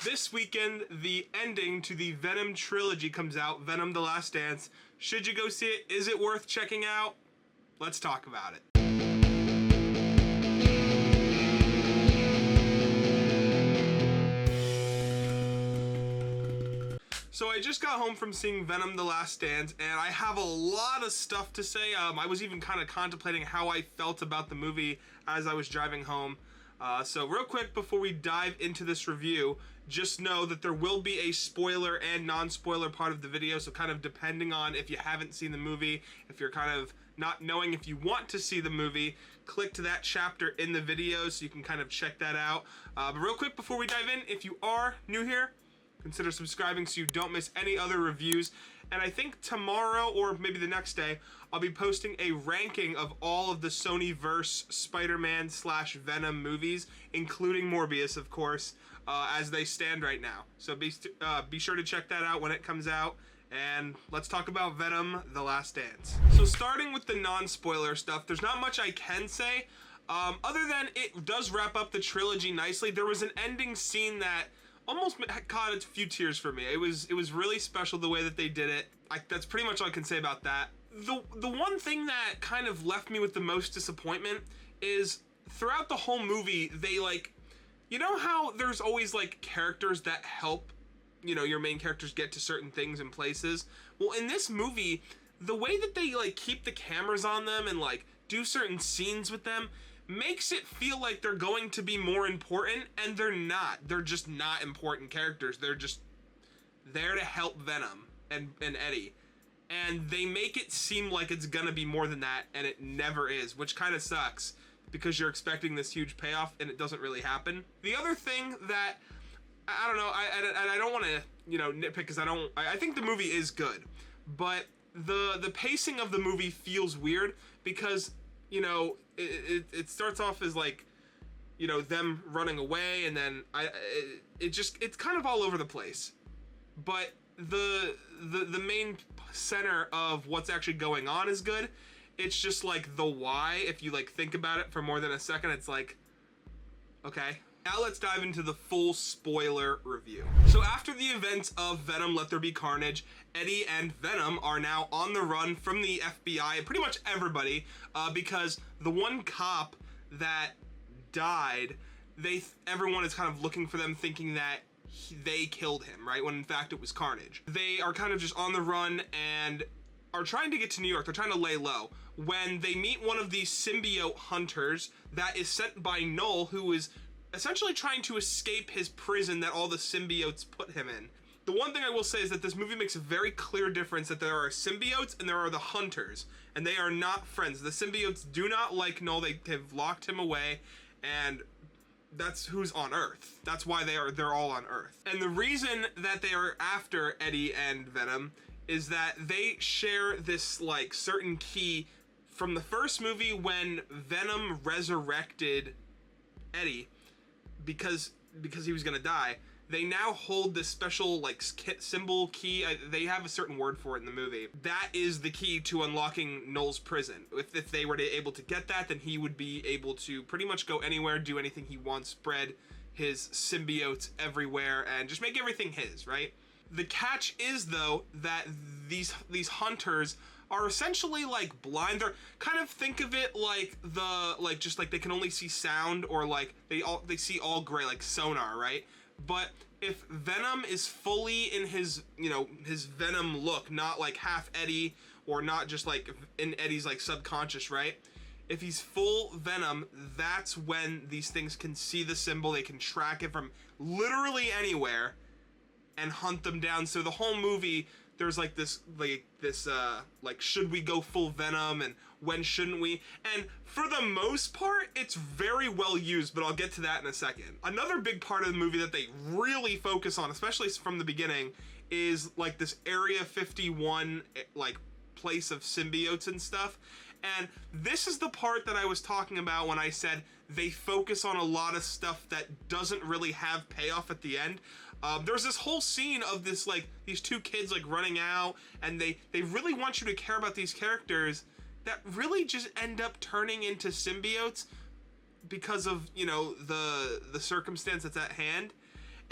This weekend, the ending to the Venom trilogy comes out, Venom: The Last Dance. Should you go see it? Is it worth checking out? Let's talk about it. So I just got home from seeing Venom: The Last Dance, and I have a lot of stuff to say. I was even kind of contemplating how I felt about the movie as I was driving home. So real quick, before we dive into this review, just know that there will be a spoiler and non-spoiler part of the video, so kind of depending on if you haven't seen the movie, if you're kind of not knowing if you want to see the movie, click to that chapter in the video so you can kind of check that out. But real quick, before we dive in, if you are new here, consider subscribing so you don't miss any other reviews. And I think tomorrow, or maybe the next day, I'll be posting a ranking of all of the Sonyverse Spider-Man / Venom movies, including Morbius, of course, as they stand right now. So be sure to check that out when it comes out. And let's talk about Venom: The Last Dance. So starting with the non-spoiler stuff, there's not much I can say, other than it does wrap up the trilogy nicely. There was an ending scene that almost caught a few tears for me. It was really special the way that they did it. That's pretty much all I can say about that. The one thing that kind of left me with the most disappointment is throughout the whole movie, they you know how there's always characters that help, your main characters get to certain things and places? Well, in this movie, the way that they keep the cameras on them and do certain scenes with them makes it feel like they're going to be more important, and they're not. They're just not important characters. They're just there to help Venom and Eddie. And they make it seem like it's gonna be more than that, and it never is, which kind of sucks because you're expecting this huge payoff and it doesn't really happen. The other thing that, I don't know, I don't want to, nitpick because I think the movie is good, but the pacing of the movie feels weird because, it starts off as them running away, and then it's kind of all over the place. But the main center of what's actually going on is good. It's just the why, if you think about it for more than a second, it's okay. Now let's dive into the full spoiler review. So after the events of Venom: Let There Be Carnage, Eddie and Venom are now on the run from the FBI and pretty much everybody, because the one cop that died, everyone is kind of looking for them, thinking that they killed him, right? When in fact it was Carnage. They are kind of just on the run and are trying to get to New York. They're trying to lay low when they meet one of these symbiote hunters that is sent by Null, who is essentially trying to escape his prison that all the symbiotes put him in. The one thing I will say is that this movie makes a very clear difference that there are symbiotes and there are the hunters, and they are not friends. The symbiotes do not like Null. They have locked him away, and that's who's on Earth. That's why they're all on Earth. And the reason that they are after Eddie and Venom is that they share this certain key from the first movie when Venom resurrected Eddie because he was gonna die. They now hold this special symbol key. They have a certain word for it in the movie. That is the key to unlocking Null's prison. If they were able to get that, then he would be able to pretty much go anywhere, do anything he wants, spread his symbiotes everywhere, and just make everything his, right? The catch is, though, that these hunters are essentially blind. They're kind of, think of it just they can only see sound, or they see all gray, like sonar, right? But if Venom is fully in his his Venom look, not half Eddie, or not just in Eddie's subconscious, right? If he's full Venom, that's when these things can see the symbol. They can track it from literally anywhere and hunt them down. So the whole movie, there's this should we go full Venom, and when shouldn't we? And for the most part, it's very well used, but I'll get to that in a second. Another big part of the movie that they really focus on, especially from the beginning, is this Area 51 place of symbiotes and stuff. And this is the part that I was talking about when I said they focus on a lot of stuff that doesn't really have payoff at the end. There's this whole scene of this these two kids running out, and they really want you to care about these characters that really just end up turning into symbiotes because of the circumstance that's at hand.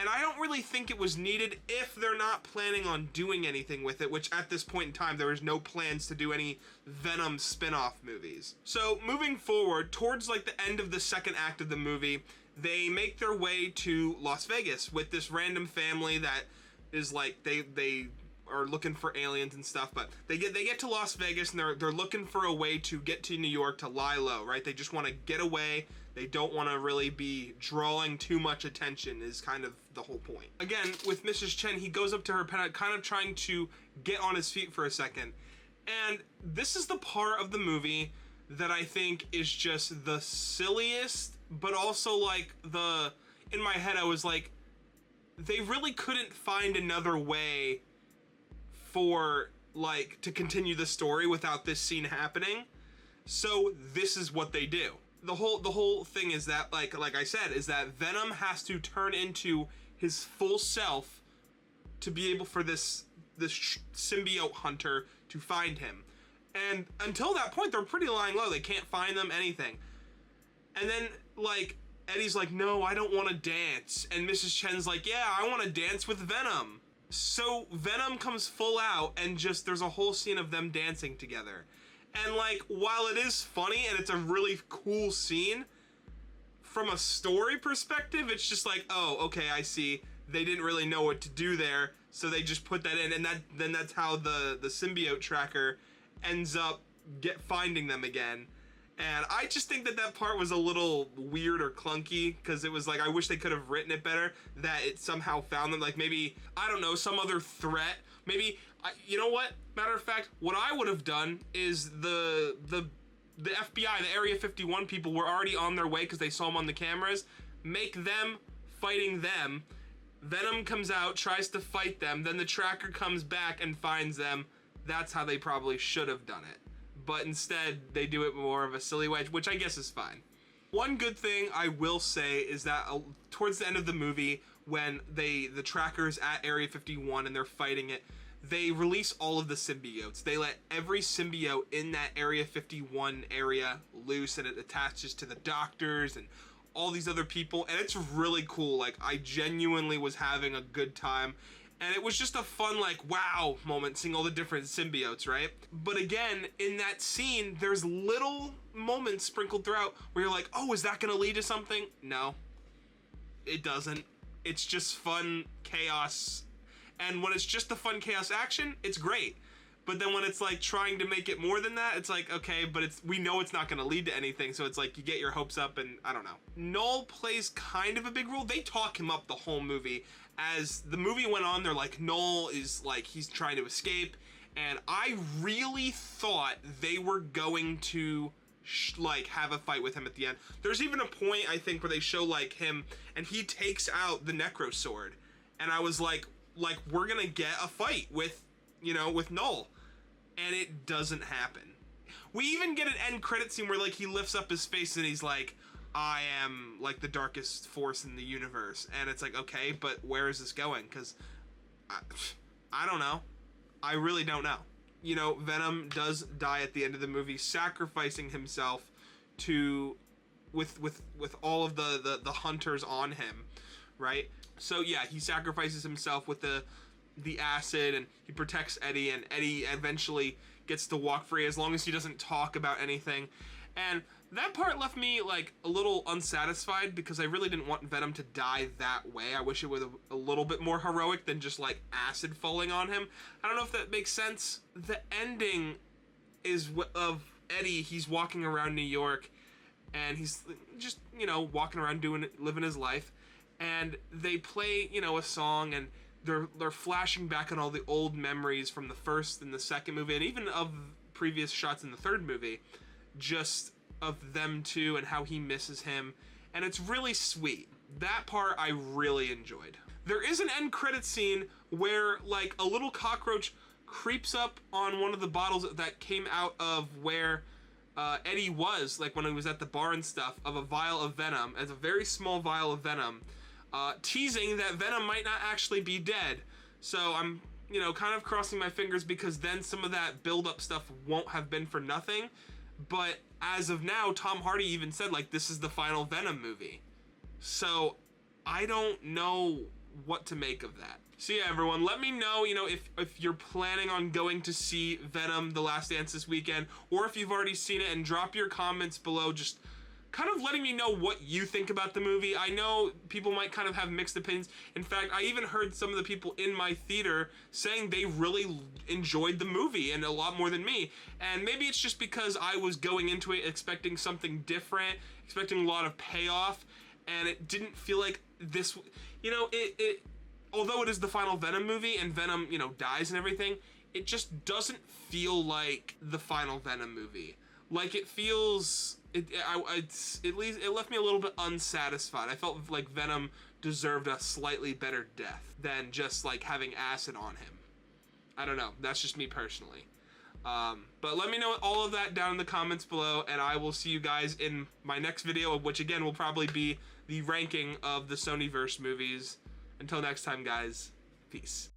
And I don't really think it was needed if they're not planning on doing anything with it, which at this point in time, there is no plans to do any Venom spin-off movies. So moving forward, towards like the end of the second act of the movie, they make their way to Las Vegas with this random family that is like, they are looking for aliens and stuff, but they get to Las Vegas and they're looking for a way to get to New York to lie low, right? They just want to get away. They don't want to really be drawing too much attention is kind of the whole point. Again, with Mrs. Chen, he goes up to her kind of trying to get on his feet for a second. And this is the part of the movie that I think is just the silliest, but also like in my head I was like, they really couldn't find another way for like to continue the story without this scene happening. So this is what they do. The whole thing is that like I said, is that Venom has to turn into his full self to be able for this symbiote hunter to find him. And until that point, they're pretty lying low. They can't find them, anything. And then like Eddie's like, no, I don't want to dance. And Mrs. Chen's like, yeah, I want to dance with Venom. So Venom comes full out and just there's a whole scene of them dancing together. And like, while it is funny and it's a really cool scene, from a story perspective, it's just like, oh, okay, I see. They didn't really know what to do there, so they just put that in, and then that's how the symbiote tracker ends up finding them again. And I just think that part was a little weird or clunky, because it was like, I wish they could have written it better, that it somehow found them, like maybe, I don't know, some other threat. Maybe, you know what? Matter of fact, what I would have done is the FBI, the Area 51 people were already on their way because they saw them on the cameras. Make them fighting them. Venom comes out, tries to fight them, then the tracker comes back and finds them. That's how they probably should have done it. But instead, they do it more of a silly way, which I guess is fine. One good thing I will say is that towards the end of the movie, when the tracker's at Area 51 and they're fighting it, they release all of the symbiotes. They let every symbiote in that Area 51 area loose, and it attaches to the doctors and all these other people, and it's really cool. Like, I genuinely was having a good time, and it was just a fun, like, wow moment seeing all the different symbiotes, right? But again, in that scene, there's little moments sprinkled throughout where you're like, oh, is that gonna lead to something? No, it doesn't. It's just fun chaos. And when it's just the fun chaos action, it's great. But then when it's like trying to make it more than that, it's like, okay, but we know it's not gonna lead to anything, so it's like you get your hopes up, and I don't know. Null plays kind of a big role. They talk him up the whole movie. As the movie went on, they're like, Null is like, he's trying to escape, and I really thought they were going to like have a fight with him at the end. There's even a point, I think, where they show like him, and he takes out the Necro Sword, and I was like we're gonna get a fight with, you know, with Null, and it doesn't happen. We even get an end credit scene where like he lifts up his face and he's like, I am like the darkest force in the universe, and it's like, okay, but where is this going? Because I don't know. I really don't know. You know, Venom does die at the end of the movie, sacrificing himself to with all of the hunters on him, right? So yeah, he sacrifices himself with the acid, and he protects Eddie, and Eddie eventually gets to walk free as long as he doesn't talk about anything. And that part left me like a little unsatisfied, because I really didn't want Venom to die that way. I wish it was a little bit more heroic than just like acid falling on him. I don't know if that makes sense. The ending is of Eddie. He's walking around New York, and he's just, you know, walking around living his life, and they play, you know, a song, and they're flashing back on all the old memories from the first and the second movie, and even of previous shots in the third movie, just of them two and how he misses him, and it's really sweet. That part I really enjoyed. There is an end credit scene where like a little cockroach creeps up on one of the bottles that came out of where Eddie was, like when he was at the bar and stuff, of a vial of Venom, as a very small vial of Venom, teasing that Venom might not actually be dead. So I'm, you know, kind of crossing my fingers, because then some of that build-up stuff won't have been for nothing. But as of now, Tom Hardy even said, like, this is the final Venom movie. So I don't know what to make of that. So yeah, everyone, let me know, you know, if you're planning on going to see Venom: The Last Dance this weekend, or if you've already seen it, and drop your comments below, just kind of letting me know what you think about the movie. I know people might kind of have mixed opinions. In fact, I even heard some of the people in my theater saying they really enjoyed the movie, and a lot more than me. And maybe it's just because I was going into it expecting something different, expecting a lot of payoff, and it didn't feel like this, you know, although it is the final Venom movie and Venom, you know, dies and everything, it just doesn't feel like the final Venom movie. Like, it feels, it left me a little bit unsatisfied. I felt like Venom deserved a slightly better death than just like having acid on him. I don't know, that's just me personally. But let me know all of that down in the comments below, and I will see you guys in my next video, which again will probably be the ranking of the Sonyverse movies. Until next time, guys, peace.